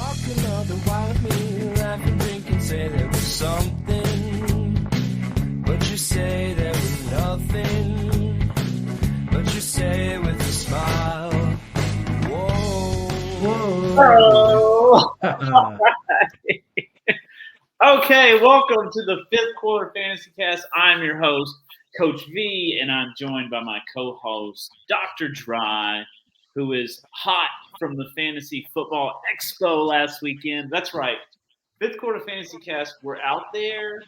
talking otherwise me, laugh and drink and say there was something, but you say there was nothing, but you say it with a smile. Whoa. Okay, welcome to the fifth quarter fantasy cast. I'm your host, Coach V, and I'm joined by my co-host, Dr. Dry, who is hot from the Fantasy Football Expo last weekend. That's right. Fifth quarter fantasy cast, we're out there.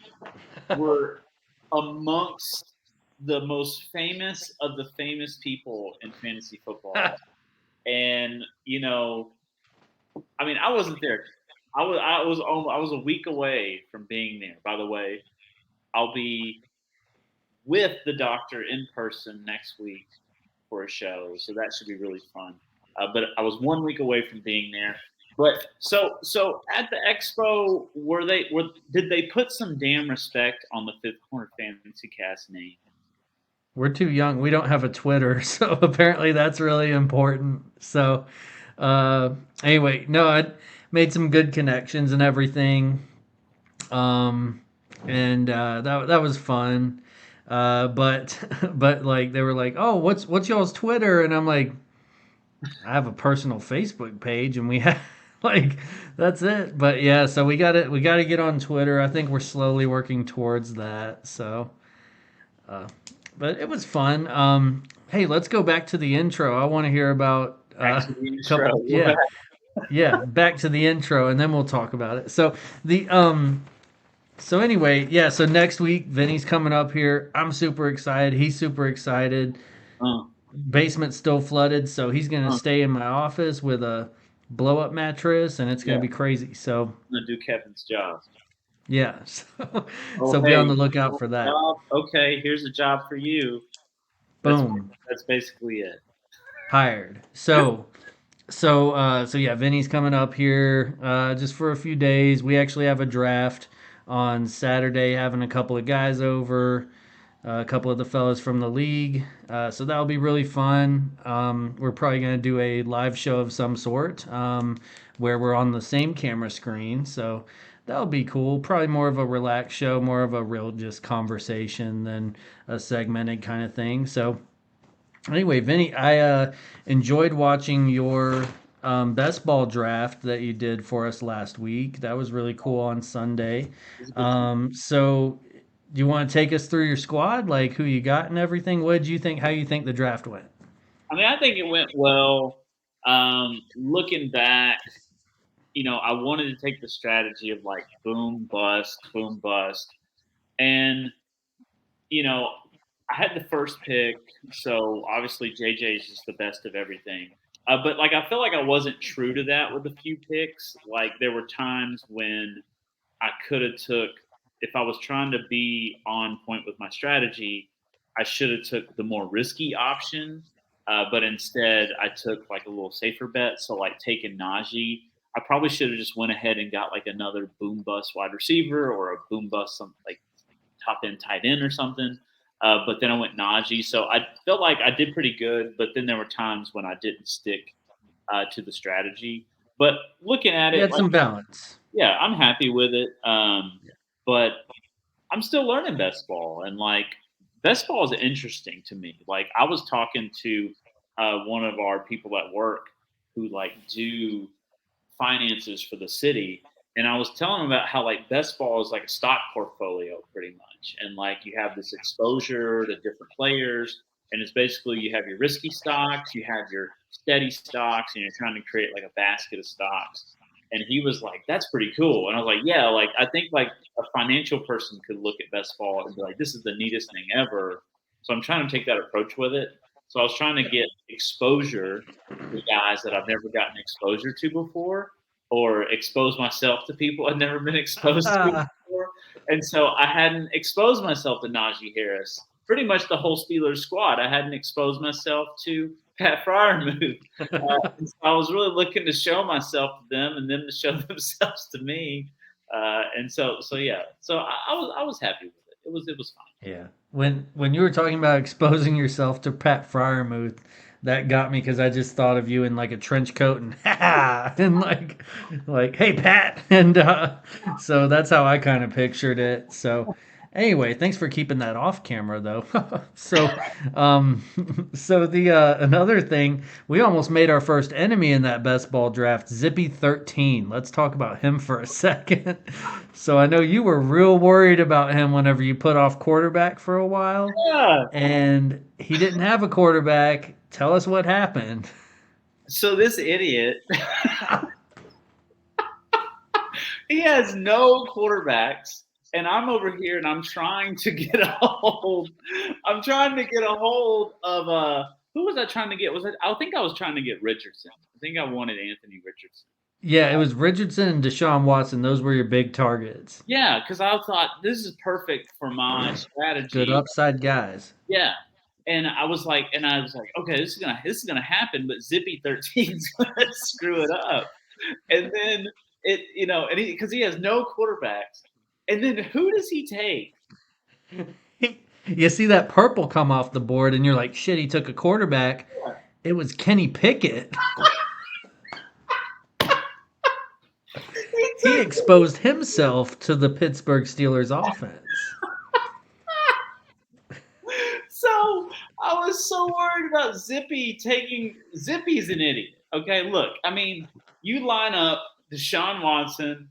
We're amongst the most famous of the famous people in fantasy football. And, I wasn't there. I was a week away from being there. By the way, I'll be with the doctor in person next week for a show, so that should be really fun. But I was 1 week away from being there. But so at the expo, did they put some damn respect on the Fifth Corner Fantasy Cast name? We're too young. We don't have a Twitter, so apparently that's really important. So anyway, no, I made some good connections and everything, and that was fun. But but like they were like, oh, what's y'all's Twitter? And I'm like, I have a personal Facebook page, and we have like that's it. But yeah, so we got to get on Twitter. I think we're slowly working towards that. So. But it was fun. Hey, let's go back to the intro. I want to hear about Back to the intro. back to the intro, and then we'll talk about it. So anyway, yeah. So next week, Vinny's coming up here. I'm super excited. He's super excited. Basement's still flooded, so he's gonna stay in my office with a blow up mattress, and it's gonna be crazy. So I'm gonna do Kevin's job. Yeah, so be on the lookout for that. Okay, here's a job for you. Boom. That's basically it. Hired. So yeah, Vinny's coming up here just for a few days. We actually have a draft on Saturday, having a couple of guys over, a couple of the fellas from the league. So that'll be really fun. We're probably going to do a live show of some sort where we're on the same camera screen. So that'll be cool. Probably more of a relaxed show, more of a real just conversation than a segmented kind of thing. So anyway, Vinny, I enjoyed watching your best ball draft that you did for us last week. That was really cool on Sunday. So do you want to take us through your squad, like who you got and everything? What did you think? How you think the draft went? I think it went well. Looking back, I wanted to take the strategy of like boom, bust, and I had the first pick, so obviously JJ is just the best of everything. But like I feel like I wasn't true to that with a few picks. Like there were times when I could have took, if I was trying to be on point with my strategy, I should have took the more risky option. But instead I took like a little safer bet. So like taking Najee, I probably should have just went ahead and got like another boom bust wide receiver or a boom bust some like top end tight end or something. But then I went Najee, so I felt like I did pretty good. But then there were times when I didn't stick to the strategy. But looking at it, you had some balance. Yeah, I'm happy with it. But I'm still learning best ball, and like best ball is interesting to me. Like I was talking to one of our people at work who like do finances for the city, and I was telling him about how like best ball is like a stock portfolio pretty much, and like you have this exposure to different players, and it's basically you have your risky stocks, you have your steady stocks, and you're trying to create like a basket of stocks. And he was like, "That's pretty cool," and I was like, "Yeah, like I think like a financial person could look at best ball and be like, this is the neatest thing ever." So I'm trying to take that approach with it. So I was trying to get exposure to guys that I've never gotten exposure to before, or expose myself to people I've never been exposed to before. And so I hadn't exposed myself to Najee Harris. Pretty much the whole Steelers squad. I hadn't exposed myself to Pat Fryermuth. So I was really looking to show myself to them and them to show themselves to me. And so yeah. So I was happy with it. It was fine. Yeah. When you were talking about exposing yourself to Pat Fryermuth, that got me because I just thought of you in like a trench coat and and like hey Pat, and so that's how I kind of pictured it. So anyway, thanks for keeping that off camera though. So um, so the another thing, we almost made our first enemy in that best ball draft, Zippy 13. Let's talk about him for a second. So I know you were real worried about him whenever you put off quarterback for a while, Yeah. and he didn't have a quarterback. Tell us what happened. So this idiot, he has no quarterbacks, and I'm over here and I'm trying to get a hold. I'm trying to get a hold of who was I trying to get? Was it? I think I was trying to get Richardson. I think I wanted Anthony Richardson. Yeah, it was Richardson and Deshaun Watson. Those were your big targets. Yeah, because I thought this is perfect for my Good strategy. upside guys. Yeah. And I was like, okay, this is gonna happen, but Zippy 13's gonna screw it up. And then and because he has no quarterbacks. And then who does he take? You see that purple come off the board, and you're like, shit, he took a quarterback. It was Kenny Pickett. He exposed himself to the Pittsburgh Steelers offense. So I was so worried about Zippy taking. Zippy's an idiot. Okay, look, I mean, you line up Deshaun Watson,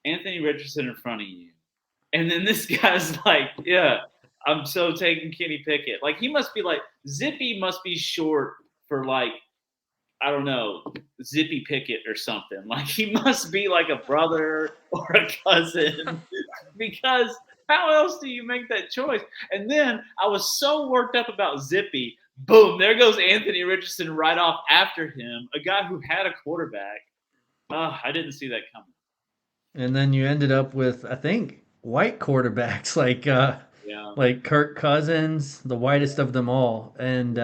Anthony Richardson in front of you, and then this guy's like, yeah, I'm so taking Kenny Pickett. Like, he must be like, Zippy must be short for like, I don't know, Zippy Pickett or something. Like, he must be like a brother or a cousin because how else do you make that choice? And then I was so worked up about Zippy. Boom, there goes Anthony Richardson right off after him, a guy who had a quarterback. I didn't see that coming. And then you ended up with, I think, white quarterbacks Yeah. like Kirk Cousins, the whitest of them all, and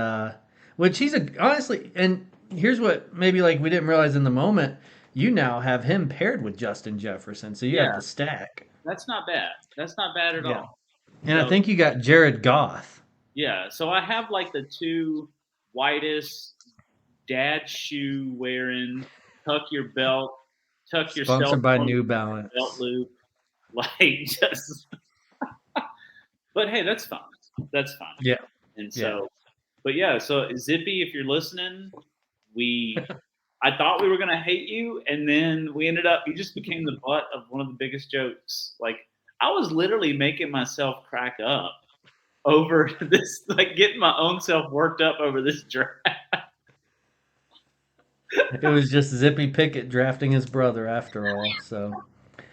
which honestly. And here's what maybe like we didn't realize in the moment. You now have him paired with Justin Jefferson, so you have Yeah. the stack. That's not bad. That's not bad at Yeah. all. And I So, think you got Jared Goff. yeah. So I have like the two whitest dad shoe wearing, tuck your belt, tuck your cell Sponsored by phone New in the belt Balance. loop. Like, just, but hey, that's fine. That's fine. Yeah. And Yeah. so, but yeah, so Zippy, if you're listening, I thought we were gonna hate you, and then we ended up. You just became the butt of one of the biggest jokes. Like, I was literally making myself crack up over this, like getting my own self worked up over this draft. It was just Zippy Pickett drafting his brother after all. So,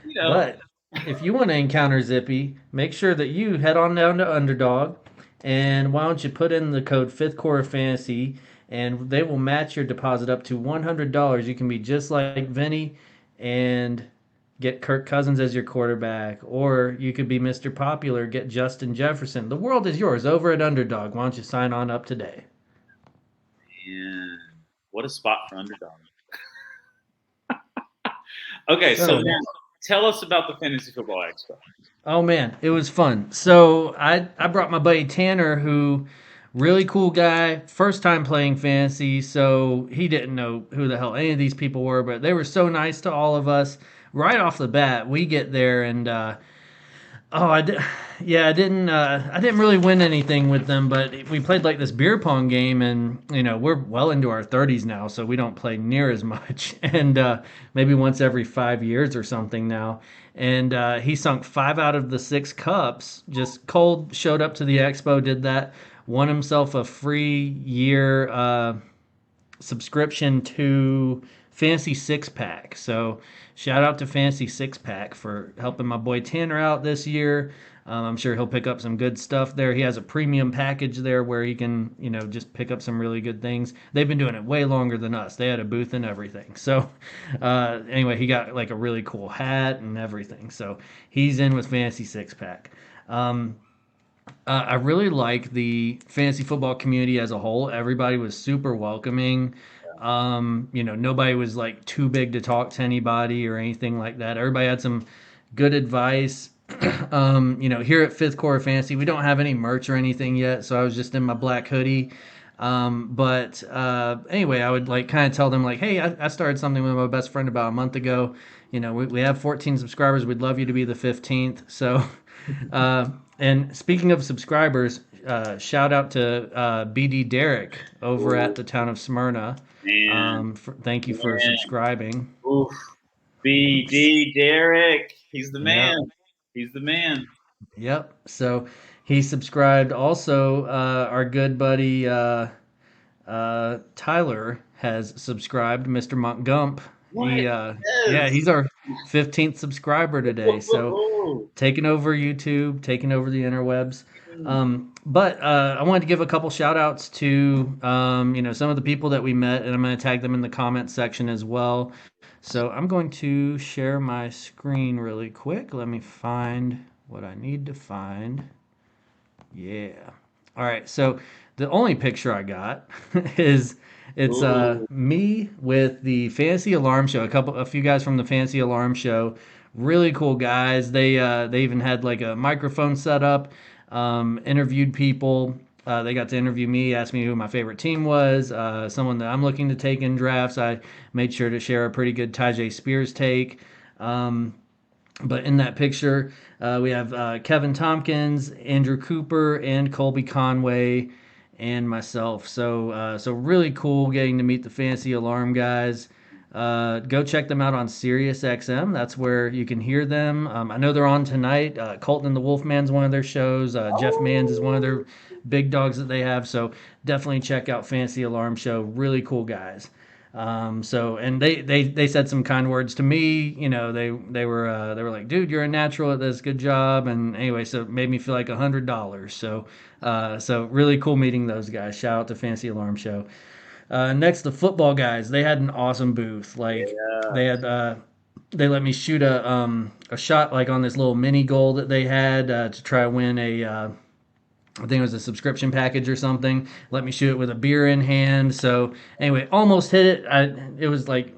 You know, but if you want to encounter Zippy, make sure that you head on down to Underdog, and why don't you put in the code Fifth Quarter Fantasy, and they will match your deposit up to $100. You can be just like Vinny and get Kirk Cousins as your quarterback, or you could be Mr. Popular, get Justin Jefferson. The world is yours over at Underdog. Why don't you sign on up today? man, what a spot for underdog. Okay, so So- now tell us about the Fantasy Football Expo. Oh man, it was fun. So I brought my buddy Tanner, who really cool guy, first time playing fantasy, so he didn't know who the hell any of these people were, but they were so nice to all of us right off the bat. We get there and I didn't really win anything with them, but we played like this beer pong game, and we're well into our 30s now, so we don't play near as much, and maybe once every 5 years or something now. And he sunk 5 out of the 6 cups. Just cold showed up to the expo, did that, won himself a free year subscription to Fantasy Six Pack. So shout out to Fantasy Six Pack for helping my boy Tanner out this year. I'm sure he'll pick up some good stuff there. He has a premium package there where he can, just pick up some really good things. They've been doing it way longer than us. They had a booth and everything. So anyway, he got like a really cool hat and everything. So he's in with Fantasy Six Pack. I really like the fantasy football community as a whole. Everybody was super welcoming. Nobody was like too big to talk to anybody or anything like that. Everybody had some good advice. Here at Fifth Quarter Fantasy, we don't have any merch or anything yet, so I was just in my black hoodie. But anyway, I would like kind of tell them like, hey, I started something with my best friend about a month ago. We have 14 subscribers. We'd love you to be the 15th. So, and speaking of subscribers, shout out to BD Derek over at the town of Smyrna. Man, Thank you for man. subscribing. Oof. BD Derek. He's the Yeah. man. He's the man. Yep. So he subscribed. Also, our good buddy Tyler has subscribed. Mr. Montgump. What? Yeah, Yes. he's our 15th subscriber today. So taking over YouTube, taking over the interwebs. But I wanted to give a couple shout outs to some of the people that we met, and I'm going to tag them in the comment section as well. So I'm going to share my screen really quick. Let me find what I need to find. Yeah. All right. So the only picture I got is it's Ooh. me with the Fantasy Alarm Show. A few guys from the Fantasy Alarm Show. Really cool guys. They even had like a microphone set up. Interviewed people. They got to interview me, ask me who my favorite team was, someone that I'm looking to take in drafts. I made sure to share a pretty good Tajay Spears take. But in that picture, we have Kevin Tompkins, Andrew Cooper, and Colby Conway, and myself. So really cool getting to meet the Fantasy Alarm guys. Go check them out on SiriusXM. That's where you can hear them. I know they're on tonight. Colton and the Wolfman's one of their shows. Jeff Mans is one of their big dogs that they have. So definitely check out Fantasy Alarm Show. Really cool guys. And they said some kind words to me. They were like, dude, you're a natural at this. Good job. And anyway, so it made me feel like $100. So really cool meeting those guys. Shout out to Fantasy Alarm Show. Next, the football guys. They had an awesome booth. Like Yeah. they let me shoot a shot like on this little mini goal that they had to try to win I think it was a subscription package or something. Let me shoot it with a beer in hand. So anyway, almost hit it. It was like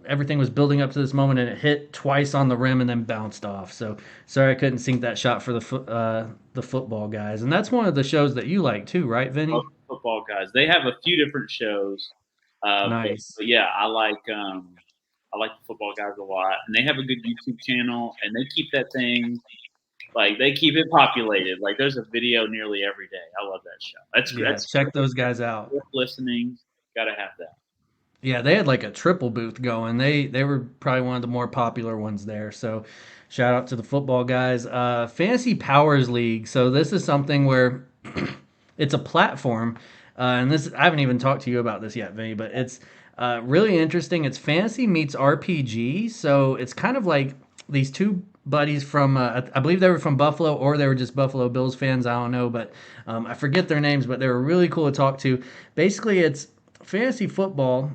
everything was building up to this moment, and it hit twice on the rim and then bounced off. So sorry I couldn't sink that shot for the football guys. And that's one of the shows that you like too, right, Vinny? Football guys. They have a few different shows. Nice. But yeah, I like the football guys a lot, and they have a good YouTube channel, and they keep that thing. Like they keep it populated. Like there's a video nearly every day. I love that show. That's Check those guys out. worth listening. Gotta have that. Yeah, they had like a triple booth going. They were probably one of the more popular ones there. So shout out to the football guys. Fantasy Powers League. So this is something where it's a platform, and this I haven't even talked to you about this yet, Vinny, but it's really interesting. It's fantasy meets RPG. So it's kind of like these two buddies from I believe they were from Buffalo, or they were just Buffalo Bills fans. I don't know, but I forget their names, but they were really cool to talk to. Basically, it's fantasy football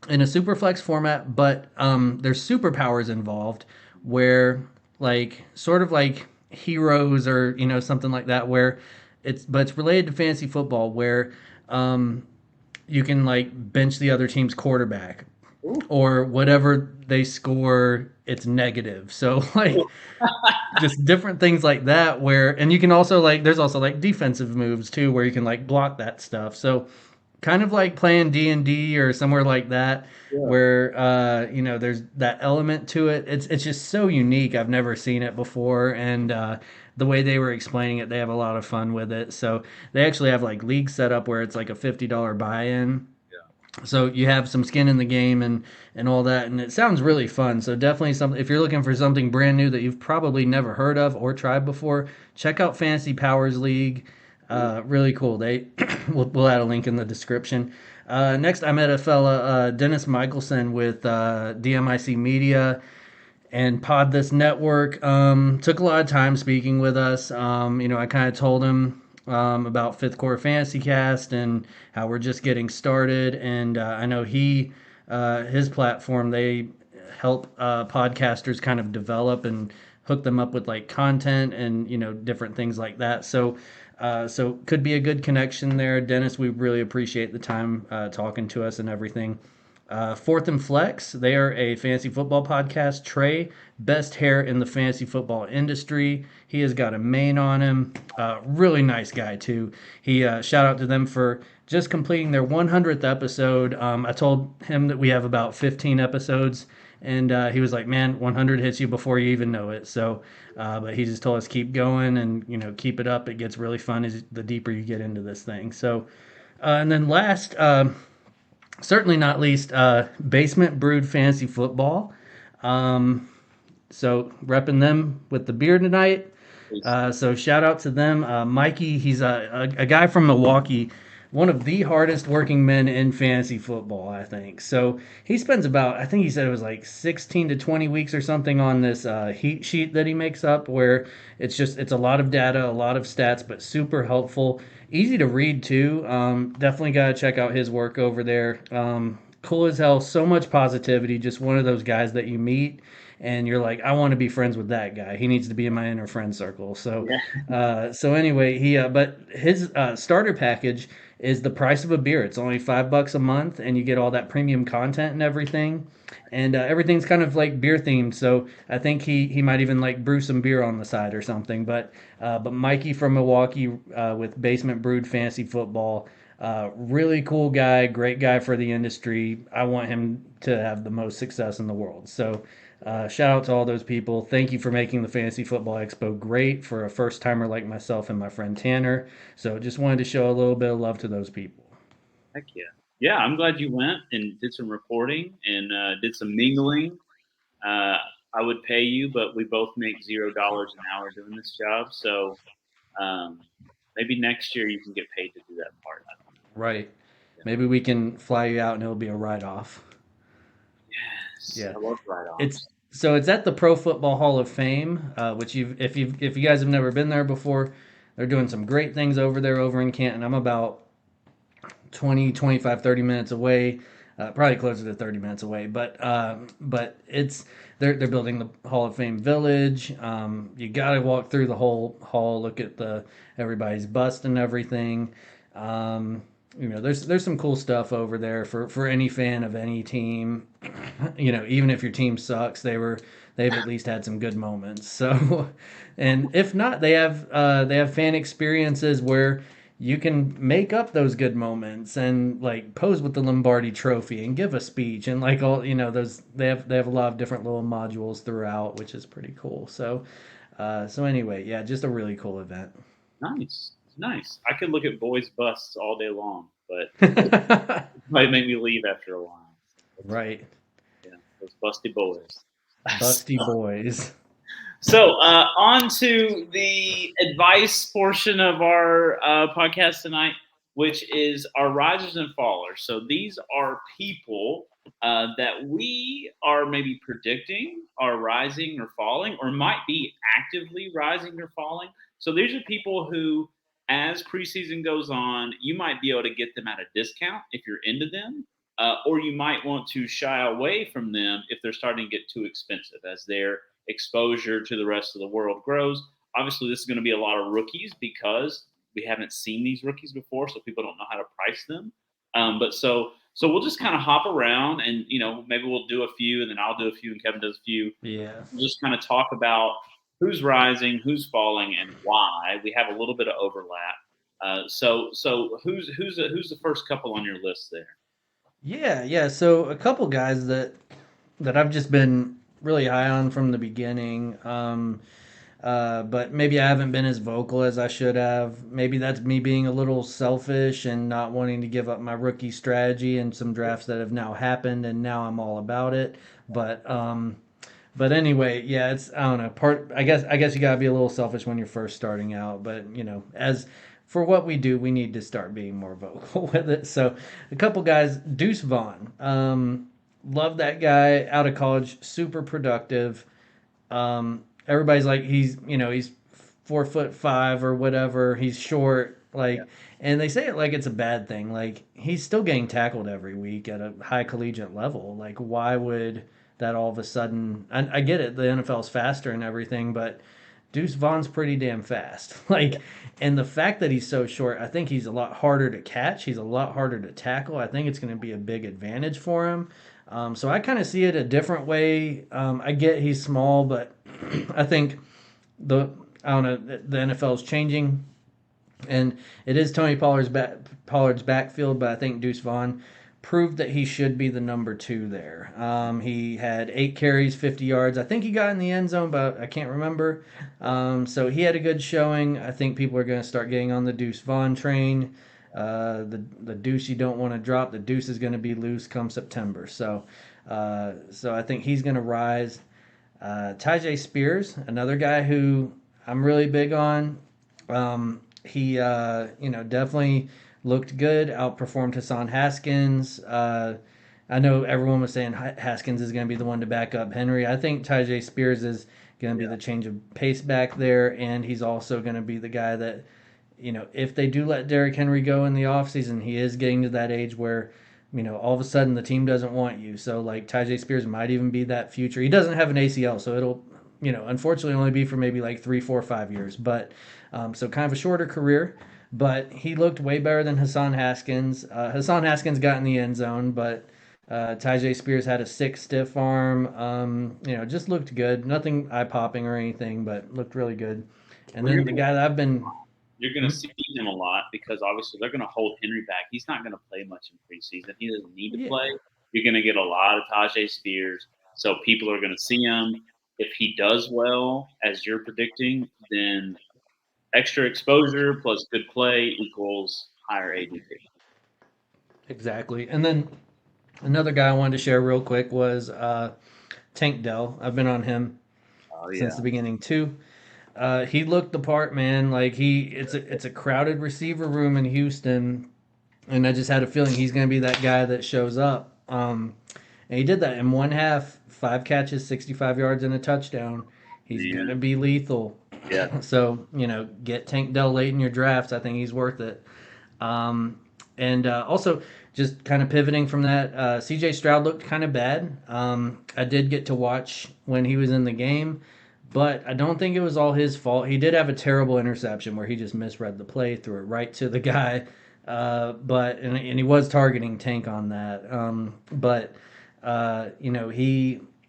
in a superflex format, but there's superpowers involved where like sort of like heroes or something like that, where it's related to fantasy football where you can like bench the other team's quarterback. Ooh. Or whatever they score, it's negative. So like just different things like that and you can also like there's also like defensive moves too where you can like block that stuff. So kind of like playing D&D or somewhere like that, where there's that element to it. It's just so unique. I've never seen it before, and the way they were explaining it, they have a lot of fun with it. So they actually have like league set up where it's like a $50 buy-in. So you have some skin in the game and all that, and it sounds really fun. So definitely something, if you're looking for something brand new that you've probably never heard of or tried before, check out Fantasy Powers League. Really cool. We'll add a link in the description. Next, I met a fella, Dennis Michelson with DMIC Media and Pod This Network. Took a lot of time speaking with us. I kind of told him about Fifth Quarter Fantasy Cast and how we're just getting started. And I know his platform, they help podcasters kind of develop and hook them up with like content and different things like that. So could be a good connection there. Dennis, we really appreciate the time talking to us and everything. Fourth and Flex, they are a fantasy football podcast. Trey, best hair in the fantasy football industry. He has got a mane on him. Really nice guy too. He shout out to them for just completing their 100th episode. I told him that we have about 15 episodes, and he was like, "Man, 100 hits you before you even know it." So, but he just told us keep going and keep it up. It gets really fun as the deeper you get into this thing. So, and then last, certainly not least, Basement Brewed Fantasy Football. So repping them with the beer tonight. So shout out to them. Mikey, he's a guy from Milwaukee, one of the hardest working men in fantasy football, I think. So he spends about, I think he said it was like 16 to 20 weeks or something on this heat sheet that he makes up where it's a lot of data, a lot of stats, but super helpful. Easy to read too. Definitely got to check out his work over there. Cool as hell. So much positivity. Just one of those guys that you meet and you're like, I want to be friends with that guy. He needs to be in my inner friend circle. So, so anyway, but his starter package is the price of a beer. It's only $5 a month, and you get all that premium content and everything. And everything's kind of like beer themed. So I think he might even like brew some beer on the side or something. But Mikey from Milwaukee with Basement Brewed Fantasy Football. Really cool guy, great guy for the industry. I want him to have the most success in the world. So shout out to all those people. Thank you for making the Fantasy Football Expo great for a first timer like myself and my friend Tanner. So just wanted to show a little bit of love to those people. Heck yeah. Yeah, I'm glad you went and did some reporting and did some mingling. I would pay you, but we both make $0 an hour doing this job. So maybe next year you can get paid to do that part. Right. Yeah. Maybe we can fly you out and it'll be a write-off. Yes. Yeah. I love write-offs. It's at the Pro Football Hall of Fame, which if you guys have never been there before, they're doing some great things over there over in Canton. I'm about 20, 25, 30 minutes away. Probably closer to 30 minutes away, but they're building the Hall of Fame Village. You got to walk through the whole hall, look at everybody's bust and everything. There's some cool stuff over there for any fan of any team. Even if your team sucks, they've at least had some good moments. So, and if not, they have fan experiences where you can make up those good moments and like pose with the Lombardi Trophy and give a speech and like all those they have a lot of different little modules throughout, which is pretty cool. So anyway, yeah, just a really cool event. Nice. I could look at boys' busts all day long, but it might make me leave after a while. Right. Yeah, those busty boys. Busty boys. So on to the advice portion of our podcast tonight, which is our risers and fallers. So these are people that we are maybe predicting are rising or falling, or might be actively rising or falling. So these are people who, as preseason goes on, you might be able to get them at a discount if you're into them, or you might want to shy away from them if they're starting to get too expensive as their exposure to the rest of the world grows. Obviously, this is going to be a lot of rookies because we haven't seen these rookies before, so people don't know how to price them. But so we'll just kind of hop around and, maybe we'll do a few and then I'll do a few and Kevin does a few. Yeah. We'll just kind of talk about who's rising, who's falling, and why. We have a little bit of overlap. So who's the first couple on your list there? Yeah. So a couple guys that I've just been really high on from the beginning, but maybe I haven't been as vocal as I should have. Maybe that's me being a little selfish and not wanting to give up my rookie strategy in some drafts that have now happened, and now I'm all about it. But anyway, yeah, it's, I don't know. I guess you gotta be a little selfish when you're first starting out. But as for what we do, we need to start being more vocal with it. So a couple guys, Deuce Vaughn. Love that guy out of college, super productive. Everybody's like he's 4'5" or whatever. He's short, and they say it like it's a bad thing. Like he's still getting tackled every week at a high collegiate level. Like why would that all of a sudden? I get it, the NFL's faster and everything, but Deuce Vaughn's pretty damn fast. And the fact that he's so short, I think he's a lot harder to catch. He's a lot harder to tackle. I think it's going to be a big advantage for him. So I kind of see it a different way. I get he's small, but I think the NFL is changing. And it is Tony Pollard's backfield, but I think Deuce Vaughn proved that he should be the number two there. He had 8 carries, 50 yards. I think he got in the end zone, but I can't remember. So he had a good showing. I think people are going to start getting on the Deuce Vaughn train. The Deuce you don't want to drop. The Deuce is going to be loose come September. So I think he's going to rise. Tajay Spears, another guy who I'm really big on. He definitely looked good, outperformed Hassan Haskins. I know everyone was saying Haskins is going to be the one to back up Henry. I think Tajay Spears is going to be the change of pace back there, and he's also going to be the guy that, if they do let Derrick Henry go in the offseason, he is getting to that age where, all of a sudden the team doesn't want you. So, like, Tajay Spears might even be that future. He doesn't have an ACL, so it'll, unfortunately only be for maybe like 3, 4, 5 years. But so kind of a shorter career. But he looked way better than Hassan Haskins. Hassan Haskins got in the end zone, but Tajay Spears had a sick stiff arm. Just looked good. Nothing eye popping or anything, but looked really good. And then the guy that I've been. You're going to see him a lot because obviously they're going to hold Henry back. He's not going to play much in preseason. He doesn't need to play. You're going to get a lot of Tajay Spears. So people are going to see him. If he does well, as you're predicting, then extra exposure plus good play equals higher ADP. Exactly. And then another guy I wanted to share real quick was Tank Dell. I've been on him since the beginning too. He looked the part, man. Like it's a crowded receiver room in Houston, and I just had a feeling he's going to be that guy that shows up. And he did that in one half, 5 catches, 65 yards, and a touchdown. He's going to be lethal. Yeah. So get Tank Dell late in your drafts. I think he's worth it. And also, just kind of pivoting from that, C.J. Stroud looked kind of bad. I did get to watch when he was in the game, but I don't think it was all his fault. He did have a terrible interception where he just misread the play, threw it right to the guy. And he was targeting Tank on that.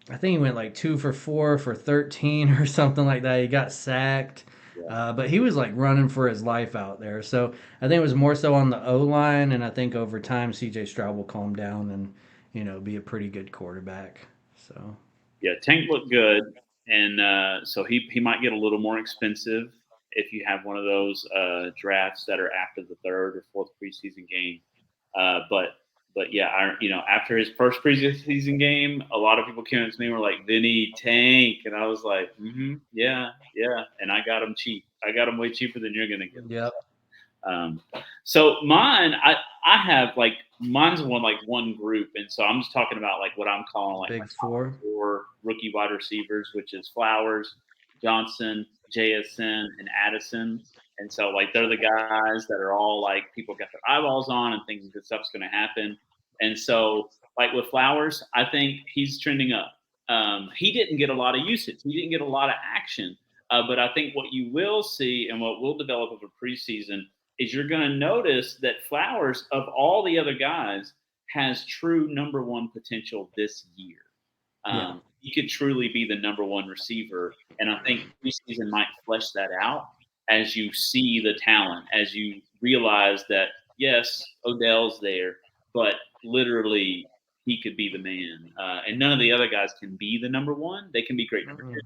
I think he went like 2 for 4 for 13 or something like that. He got sacked. But he was like running for his life out there. So I think it was more so on the O line, and I think over time CJ Stroud will calm down and be a pretty good quarterback. So yeah, Tank looked good, and so he might get a little more expensive if you have one of those drafts that are after the third or fourth preseason game. But yeah, after his first preseason game, a lot of people came up to me and were like, "Vinny, Tank," and I was like, "Yeah," and I got him cheap. I got him way cheaper than you're gonna get him. Yep. So mine, I have mine's one group, and so I'm just talking about what I'm calling Big four rookie wide receivers, which is Flowers, Johnson, JSN, and Addison. And so they're the guys that are all people got their eyeballs on and thinking good stuff's going to happen. And so with Flowers, I think he's trending up. He didn't get a lot of usage. He didn't get a lot of action. But I think what you will see and what will develop over preseason is you're going to notice that Flowers, of all the other guys, has true number one potential this year. He could truly be the number one receiver. And I think preseason might flesh that out as you see the talent, as you realize that, yes, Odell's there, but literally he could be the man. And none of the other guys can be the number one. They can be great number 2, number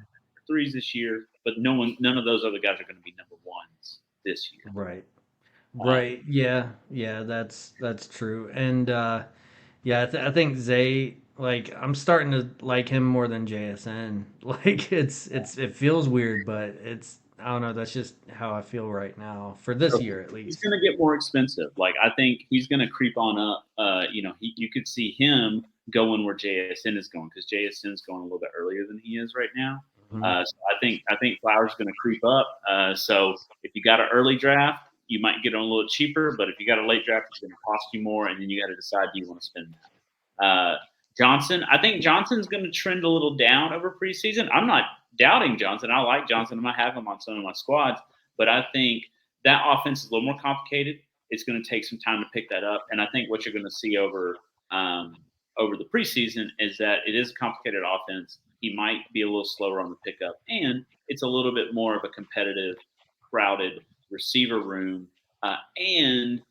3s this year, but none of those other guys are going to be number 1s this year. Right. Right. Yeah. That's true. And I think Zay. I'm starting to like him more than JSN. It feels weird, but I don't know. That's just how I feel right now for this year at least. He's going to get more expensive. I think he's going to creep on up. You could see him going where JSN is going because JSN is going a little bit earlier than he is right now. So I think Flowers is going to creep up. So if you got an early draft, you might get him a little cheaper. But if you got a late draft, it's going to cost you more, and then you got to decide do you want to spend that. Johnson, I think Johnson's going to trend a little down over preseason. I'm not doubting Johnson. I like Johnson. I might have him on some of my squads, but I think that offense is a little more complicated. It's going to take some time to pick that up, and I think what you're going to see over the preseason is that it is a complicated offense. He might be a little slower on the pickup, and it's a little bit more of a competitive, crowded receiver room, and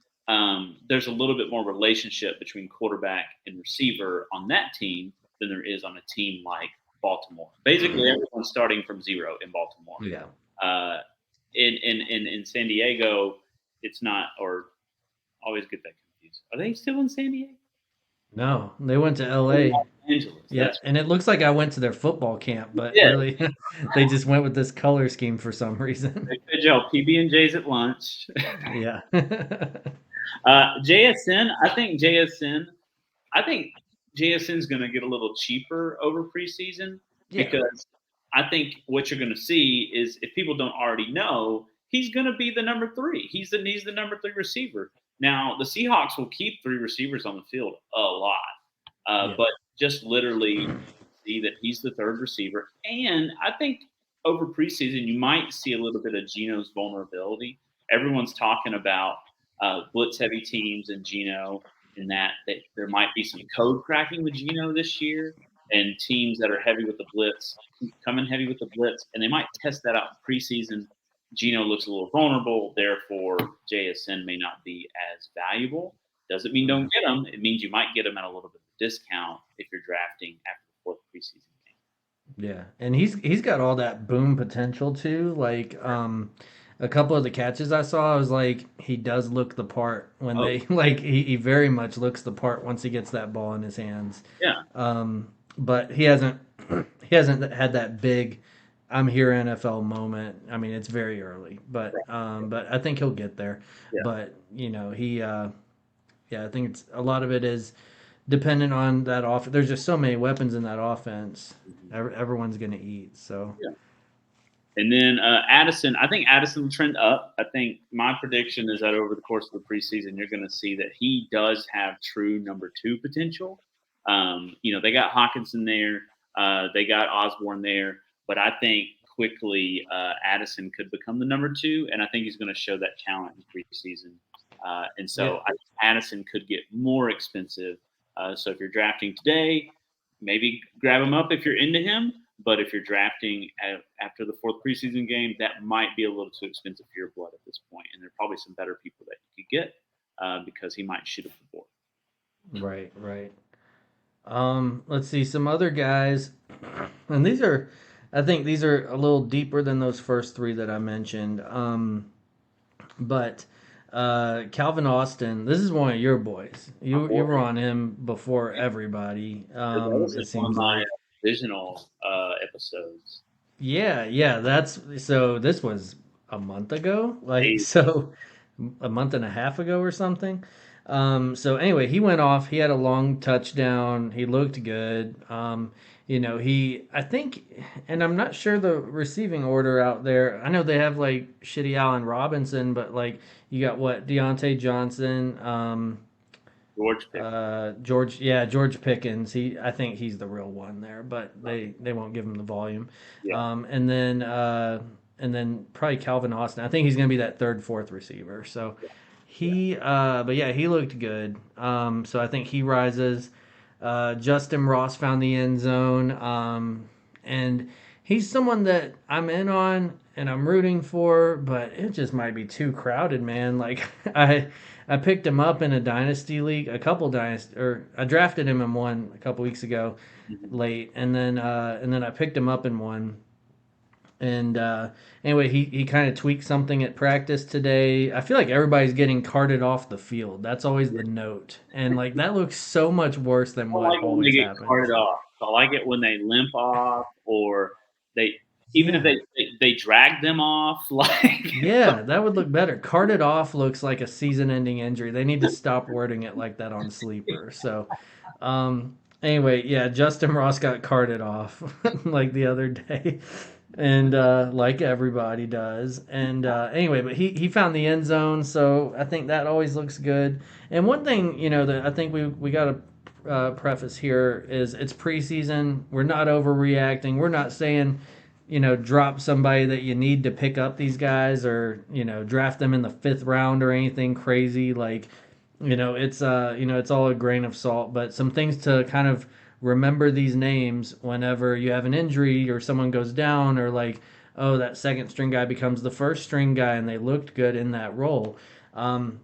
there's a little bit more relationship between quarterback and receiver on that team than there is on a team like Baltimore. Basically, everyone's starting from zero in Baltimore. Yeah. In San Diego, it's not, or always get that confused. Are they still in San Diego? No, they went to LA. Los Angeles. Yeah, That's and it looks like I went to their football camp, but Yeah. really, they just went with this color scheme for some reason. good job. PB&J's at lunch. Yeah. JSN, I think JSN's going to get a little cheaper over preseason Yeah. because I think what you're going to see is if people don't already know, he's going to be the number 3. He's the number 3 receiver. Now, the Seahawks will keep 3 receivers on the field a lot, Yeah. but just literally see that he's the 3rd receiver. And I think over preseason, you might see a little bit of Geno's vulnerability. Everyone's talking about blitz-heavy teams and Geno, and that there might be some code cracking with Geno this year, and teams that are heavy with the blitz coming heavy with the blitz, and they might test that out in preseason. Geno looks a little vulnerable, therefore JSN may not be as valuable. Doesn't mean don't get him. It means you might get him at a little bit of a discount if you're drafting after the 4th preseason game. Yeah, and he's got all that boom potential too. Like a couple of the catches I saw, I was like, he does look the part when they like he very much looks the part once he gets that ball in his hands. Yeah. But he hasn't had that big I'm here NFL moment. I mean, it's very early, but I think he'll get there. Yeah. But he I think it's a lot of it is dependent on that offense. There's just so many weapons in that offense. Everyone's going to eat. So. Yeah. And then Addison, I think Addison will trend up. I think my prediction is that over the course of the preseason, you're going to see that he does have true number 2 potential. They got Hawkinson there. They got Osborne there. But I think quickly Addison could become the number 2, and I think he's going to show that talent in preseason. And so I think Addison could get more expensive. So if you're drafting today, maybe grab him up if you're into him. But if you're drafting after the 4th preseason game, that might be a little too expensive for your blood at this point. And there are probably some better people that you could get because he might shoot up the board. Right. Let's see some other guys. And I think these are a little deeper than those first 3 that I mentioned. But Calvin Austin, this is one of your boys. You were on him before everybody. It seems like divisional episodes. Yeah. So this was a month ago, a month and a half ago or something. So anyway, he went off. He had a long touchdown. He looked good. I think, and I'm not sure the receiving order out there. I know they have like shitty Allen Robinson, but like you got Deontay Johnson, George Pickens. I think he's the real one there, but they won't give him the volume. Yeah. And then probably Calvin Austin. I think he's going to be that 3rd, 4th receiver. So he looked good. So I think he rises. Justin Ross found the end zone. And he's someone that I'm in on and I'm rooting for, but it just might be too crowded, man. Like I picked him up in a dynasty league, I drafted him in one a couple weeks ago, late, and then I picked him up in one. And anyway, he kind of tweaked something at practice today. I feel like everybody's getting carted off the field. That's always the note, and like that looks so much worse than what always happens. Carted off. I like it when they limp off, or if they drag them off. Like yeah, that would look better. Carted off looks like a season-ending injury. They need to stop wording it like that on Sleeper. So. Anyway, yeah, Justin Ross got carted off like the other day. And like everybody does. And anyway, but he found the end zone, so I think that always looks good. And one thing, that I think we got to preface here is it's preseason. We're not overreacting. We're not saying, drop somebody that you need to pick up these guys or, draft them in the 5th round or anything crazy. Like, it's all a grain of salt, but some things to kind of remember these names whenever you have an injury or someone goes down or like oh, that second string guy becomes the first string guy, and they looked good in that role. Um,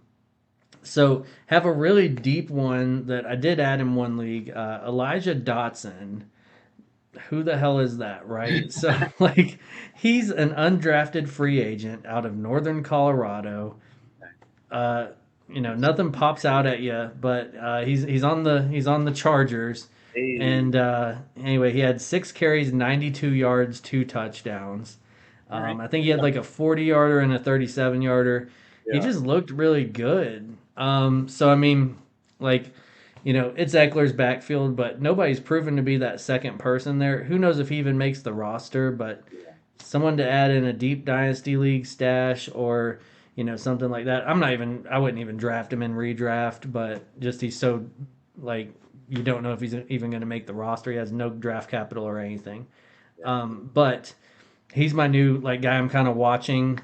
so have a really deep one that I did add in one league, Elijah Dotson. Who the hell is that, right? So like he's an undrafted free agent out of Northern Colorado. Uh, nothing pops out at you, but he's on the Chargers, Hey, and anyway, he had 6 carries, 92 yards, 2 touchdowns. all right. I think he had like a 40 yarder and a 37 yarder. He Yeah. just looked really good. So I mean, like, it's Eckler's backfield, but nobody's proven to be that second person there. Who knows if he even makes the roster? But Yeah. someone to add in a deep dynasty league stash or something like that. I wouldn't even draft him in redraft, but just he's so like you don't know if he's even going to make the roster. He has no draft capital or anything. Yeah. But he's my new like guy I'm kind of watching.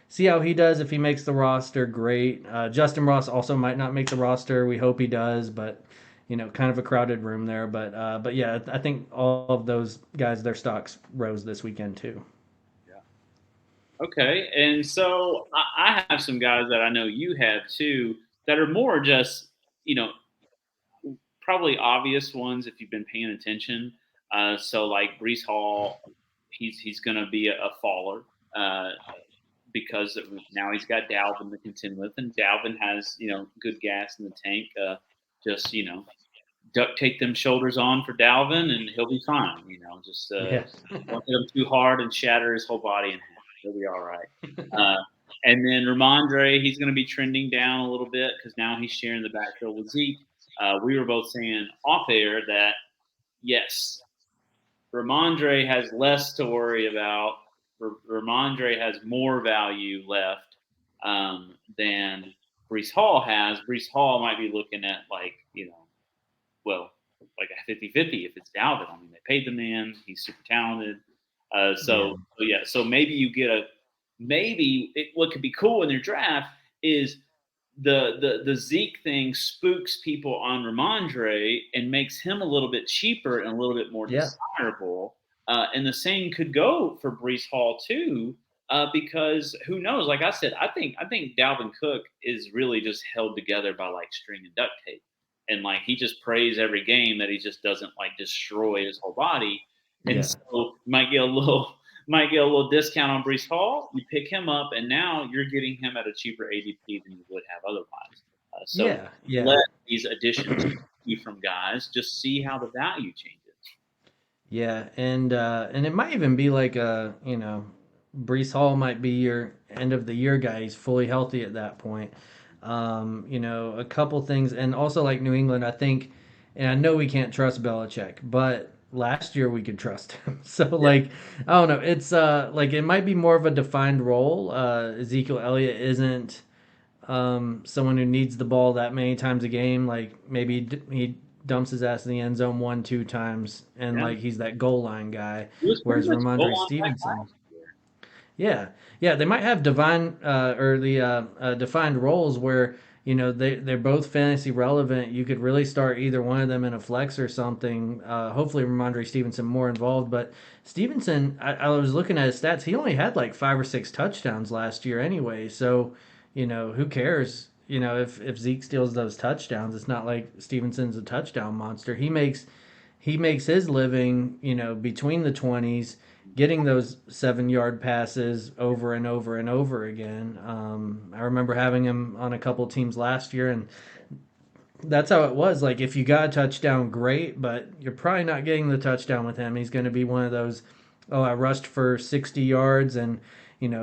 See how he does. If he makes the roster, great. Justin Ross also might not make the roster. We hope he does, but kind of a crowded room there. But yeah, I think all of those guys, their stocks rose this weekend too. Yeah. Okay. And so I have some guys that I know you have too that are more just, you know, probably obvious ones if you've been paying attention. So like Brees Hall, he's going to be a faller because now he's got Dalvin to contend with, and Dalvin has good gas in the tank. Just duct tape them shoulders on for Dalvin, and he'll be fine. Just Yeah. don't hit him too hard and shatter his whole body in half. He'll be all right. Uh, and then Ramondre, he's going to be trending down a little bit because now he's sharing the backfield with Zeke. We were both saying off air that yes, Ramondre has less to worry about. Ramondre has more value left than Brees Hall has. Brees Hall might be looking at well, like a 50-50 if it's Dalvin. I mean, they paid the man. He's super talented. Yeah. So maybe you get what could be cool in their draft is the Zeke thing spooks people on Ramondre and makes him a little bit cheaper and a little bit more Yeah. desirable. And the same could go for Brees Hall too, because who knows? Like I said, I think Dalvin Cook is really just held together by like string and duct tape, and like he just prays every game that he just doesn't like destroy his whole body, and Yeah. so you might get a little discount on Brees Hall. You pick him up, and now you're getting him at a cheaper ADP than you would have otherwise. So Yeah. Yeah. let these additions you from guys just see how the value changes. Yeah, and it might even be like Brees Hall might be your end of the year guy. He's fully healthy at that point. A couple things, and also like New England, I think, and I know we can't trust Belichick, but last year we could trust him. So Yeah, like, I don't know, it's like it might be more of a defined role. Ezekiel Elliott isn't someone who needs the ball that many times a game. Like maybe he dumps his ass in the end zone 1, 2 times, and yeah. like he's that goal line guy. He was pretty Whereas much goal Ramondre line back Stevenson, last year. yeah, yeah, they might have divine or the defined roles where they're both fantasy relevant. You could really start either one of them in a flex or something. Hopefully, Ramondre Stevenson more involved, but Stevenson, I was looking at his stats. He only had like 5 or 6 touchdowns last year anyway. So who cares? If Zeke steals those touchdowns, it's not like Stevenson's a touchdown monster. He makes his living, between the 20s, getting those 7 yard passes over and over and over again. I remember having him on a couple teams last year, and that's how it was. Like, if you got a touchdown, great, but you're probably not getting the touchdown with him. He's going to be one of those, oh, I rushed for 60 yards and,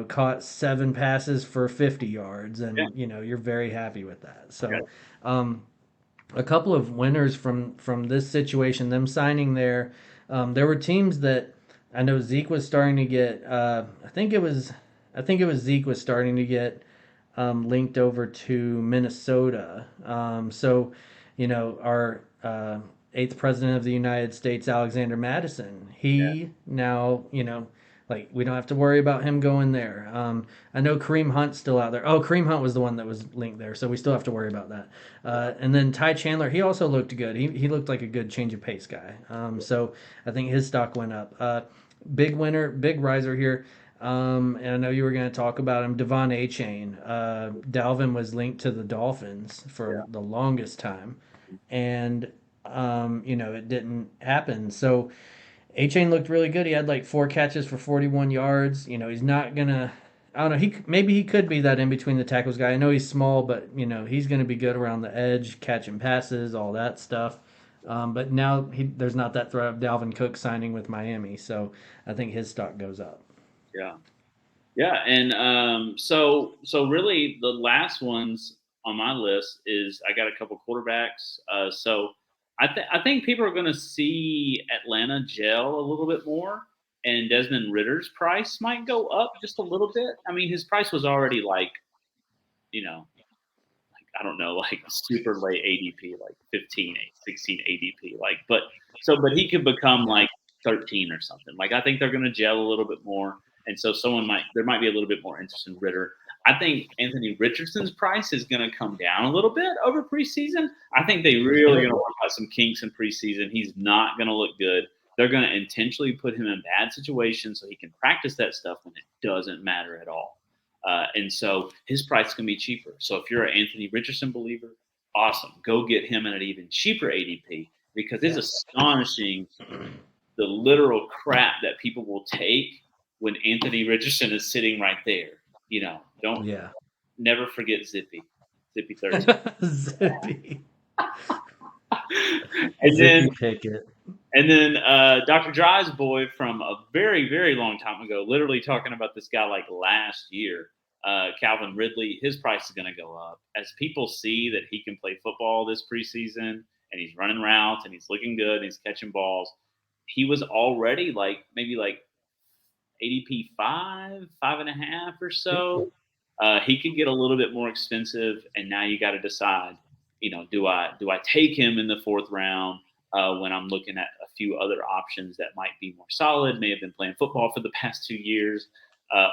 caught 7 passes for 50 yards, Yeah, and, you're very happy with that. yeah, So, a couple of winners from this situation, them signing there. There were teams that I know Zeke was starting to get. I think it was Zeke was starting to get linked over to Minnesota. So, our eighth president of the United States, Alexander Madison, yeah, he now, like we don't have to worry about him going there. I know Kareem Hunt's still out there. Oh, Kareem Hunt was the one that was linked there, so we still have to worry about that. And then Ty Chandler, he also looked good. He looked like a good change of pace guy. So I think his stock went up. big winner, big riser here. And I know you were going to talk about him, Devon A-Chain. Dalvin was linked to the Dolphins for the longest time, and it didn't happen. So A-Chain looked really good. He had like 4 catches for 41 yards. He's not gonna. I don't know. Maybe he could be that in between the tackles guy. I know he's small, but he's going to be good around the edge, catching passes, all that stuff. But now there's not that threat of Dalvin Cook signing with Miami, so I think his stock goes up. Yeah. Yeah, and so really the last ones on my list is I got a couple quarterbacks. So I think people are going to see Atlanta gel a little bit more, and Desmond Ritter's price might go up just a little bit. I mean, his price was already like, I don't know, like super late ADP, like 15, 16 ADP, but he could become like 13 or something. Like I think they're going to gel a little bit more. And so there might be a little bit more interest in Ritter. I think Anthony Richardson's price is going to come down a little bit over preseason. I think they really going to work out some kinks in preseason. He's not going to look good. They're going to intentionally put him in bad situations so he can practice that stuff when it doesn't matter at all. And so his price can be cheaper. So if you're an Anthony Richardson believer, awesome. Go get him at an even cheaper ADP because it's astonishing the literal crap that people will take when Anthony Richardson is sitting right there. Never forget Zippy 30. Zippy. And Zippy Pickett. And then Dr. Dry's boy from a very, very long time ago, literally talking about this guy like last year, Calvin Ridley, his price is going to go up. As people see that he can play football this preseason and he's running routes and he's looking good and he's catching balls, he was already maybe ADP 5.5 or so. He could get a little bit more expensive, and now you got to decide, do I take him in the 4th round when I'm looking at a few other options that might be more solid, may have been playing football for the past 2 years,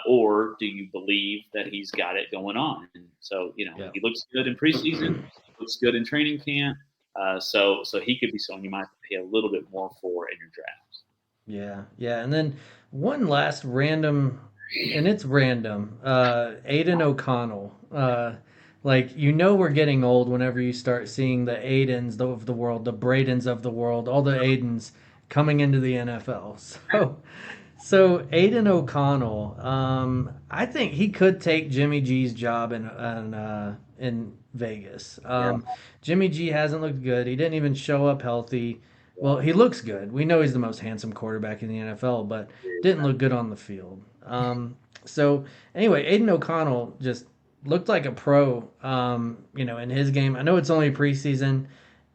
or do you believe that he's got it going on? And so, he looks good in preseason, looks good in training camp, so he could be someone you might pay a little bit more for in your drafts. Yeah, and then one last random, and it's random, Aiden O'Connell. We're getting old whenever you start seeing the Aidens of the world, the Bradens of the world, all the Aidens coming into the NFL. So Aiden O'Connell, I think he could take Jimmy G's job in Vegas. Jimmy G hasn't looked good. He didn't even show up healthy. Well, he looks good. We know he's the most handsome quarterback in the NFL, but didn't look good on the field. So anyway, Aiden O'Connell just looked like a pro, in his game. I know it's only preseason,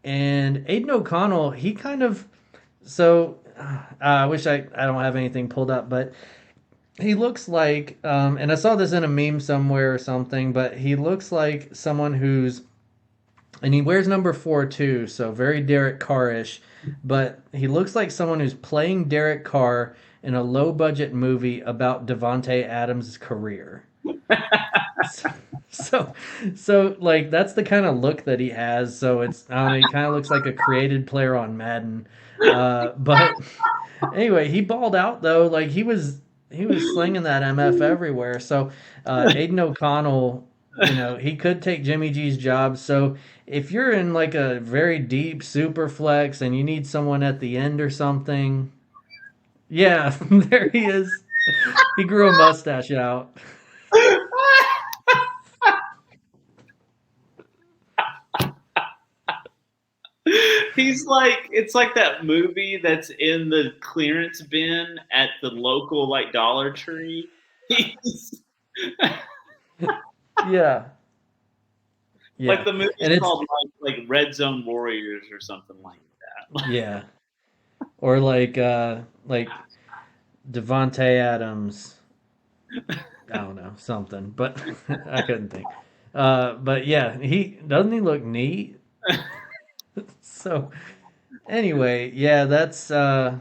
and Aiden O'Connell, he kind of, I wish I don't have anything pulled up, but he looks like, and I saw this in a meme somewhere or something, but he looks like someone and he wears number 4 too, so very Derek Carr-ish, but he looks like someone who's playing Derek Carr in a low-budget movie about Devontae Adams' career. So that's the kind of look that he has. So it's, I don't know, he kind of looks like a created player on Madden. But anyway, he balled out though. Like he was slinging that MF everywhere. So Aiden O'Connell, he could take Jimmy G's job. So if you're in like a very deep super flex and you need someone at the end or something, yeah, there he is. He grew a mustache out. It's like that movie that's in the clearance bin at the local Dollar Tree. Yeah. Like the movie's called like Red Zone Warriors or something like that. Yeah. Or like Devontae Adams. I don't know, something, but I couldn't think. But yeah, he look neat. So anyway, yeah, that's go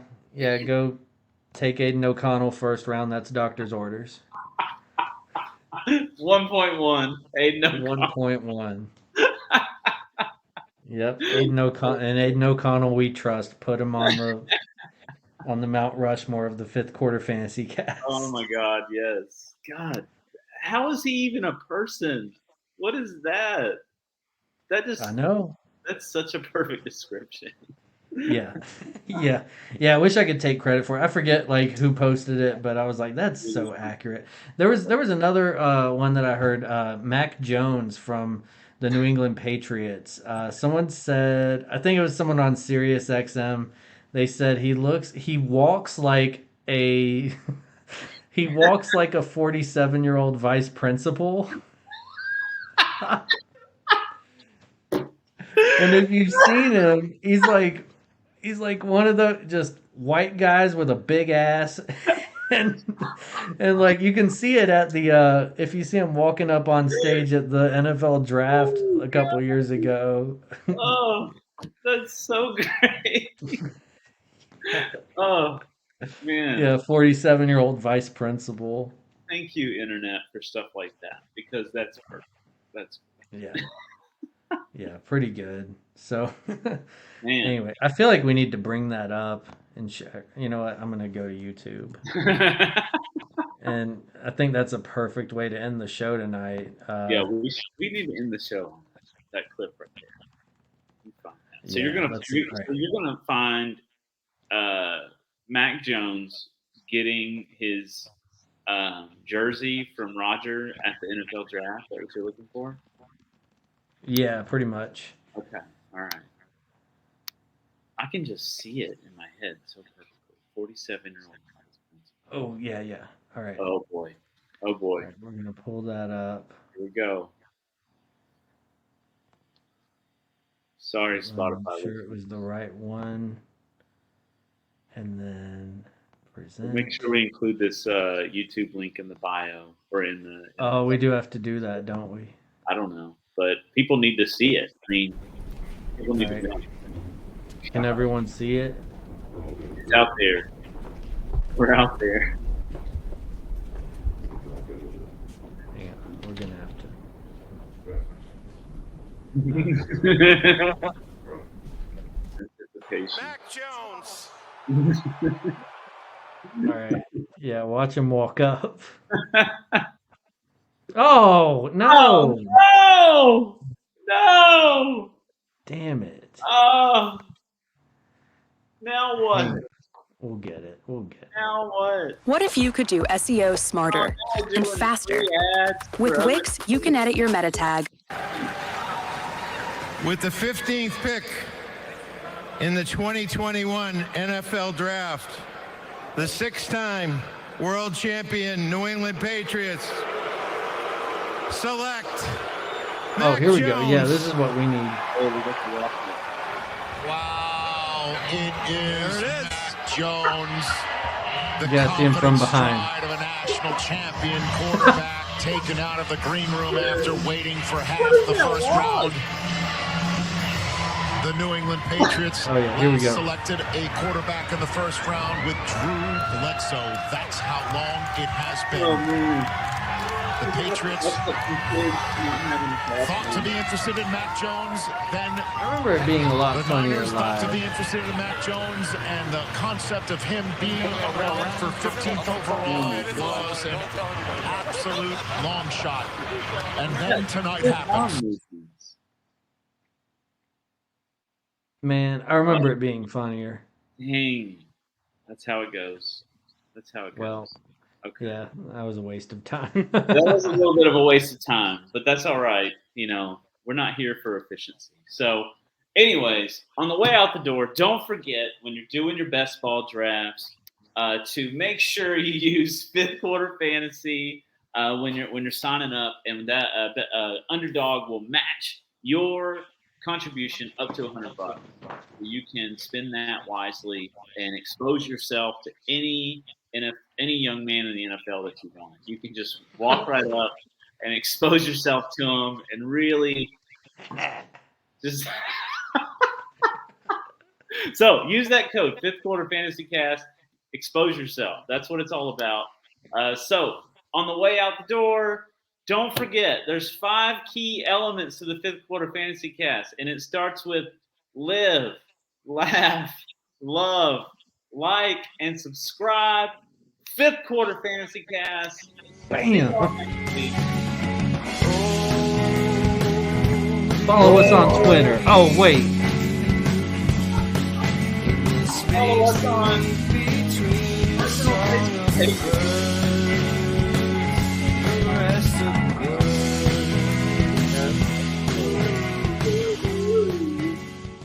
take Aiden O'Connell 1st round. That's doctor's orders. 1.1 Aiden O'Connell. 1.1. Yep, Aiden O'Connell we trust. Put him on on the Mount Rushmore of the fifth quarter fantasy cast. Oh my God, yes. God, how is he even a person? What is that? That I just know. that's such a perfect description. Yeah. Yeah. Yeah, I wish I could take credit for it. I forget like who posted it, but I was like, that's so accurate. There was another one that I heard, Mac Jones from the New England Patriots. Someone said, I think it was someone on Sirius XM. They said he walks like a he walks like a 47-year-old vice principal. And if you've seen him, he's like one of the just white guys with a big ass. and and like you can see it at the if you see him walking up on stage at the NFL draft Oh, a couple years ago. oh, that's so great. Oh man, Yeah, 47-year-old vice principal. thank you, internet, for stuff like that because that's perfect. That's Yeah. Yeah, pretty good. So man. anyway, I feel like we need to bring that up and share. You know what? I'm going to go to YouTube. And I think that's a perfect way to end the show tonight. Yeah, we need to end the show on that clip right there. You find that. So Yeah, let's see. All right. you're gonna find Mac Jones getting his jersey from Roger at the NFL draft. That what you're looking for? Yeah, pretty much. Okay, all right. I can just see it in my head so perfectly. 47-year-old. Oh, yeah, yeah. All right. Oh boy. Oh All boy. right, we're going to pull that up. Here we go. Sorry, I'm Spotify. sure it was the right one. And then present. Make sure we include this YouTube link in the bio or in the. Oh, we do have to do that, don't we? I don't know, but people need to see it. I mean, people need All to. right. Can everyone see it? It's out there. We're out there. Hang on, we're going to have to. Anticipation. Mac Jones. All right. Yeah, watch him walk up. Oh, no. Oh, no! No! Damn it. Oh! Now what? Hang on. We'll get it. We'll get it. Now what? What if you could do SEO smarter Oh, and doing faster? free ads With for other Wix, you can edit your meta tag, With the 15th pick in the 2021 NFL Draft, the six-time world champion New England Patriots select Oh, Mac here we go. Yeah, Jones. this is what we need. Oh, we got the walk. Wow, it is Mac Jones. The You gotta see him from confident behind. stride of a national champion quarterback taken out of the green room after waiting for half the first round. The New England Patriots Oh, yeah, here we last go. selected a quarterback in the first round with Drew Bledsoe. That's how long it has Oh, been. man. The Patriots That's what some kids not having a class thought to meeting. be interested in Mac Jones, then I remember it being a lot the funnier Niners thought to be live. interested in Mac Jones, and the concept of him being around for 15th overall was an absolute long shot. And then tonight happens. Man, I remember it being funnier. Dang. That's how it goes. That's how it goes. Well, okay. yeah, that was a waste of time. That was a little bit of a waste of time, but that's all right. You know, we're not here for efficiency. So, anyways, on the way out the door, don't forget when you're doing your best ball drafts to make sure you use fifth quarter fantasy when you're signing up, and that underdog will match your contribution up to $100. You can spend that wisely and expose yourself to any young man in the NFL that you want. You can just walk right up and expose yourself to them and really just. So use that code, fifth quarter fantasy cast. Expose yourself. That's what it's all about. So on the way out the door, don't forget there's 5 key elements to the fifth quarter fantasy cast, and it starts with live, laugh, love, like, and subscribe. Fifth Quarter Fantasy Cast. Bam. Follow us on Twitter. Oh, wait. Follow us on personal Facebook pages.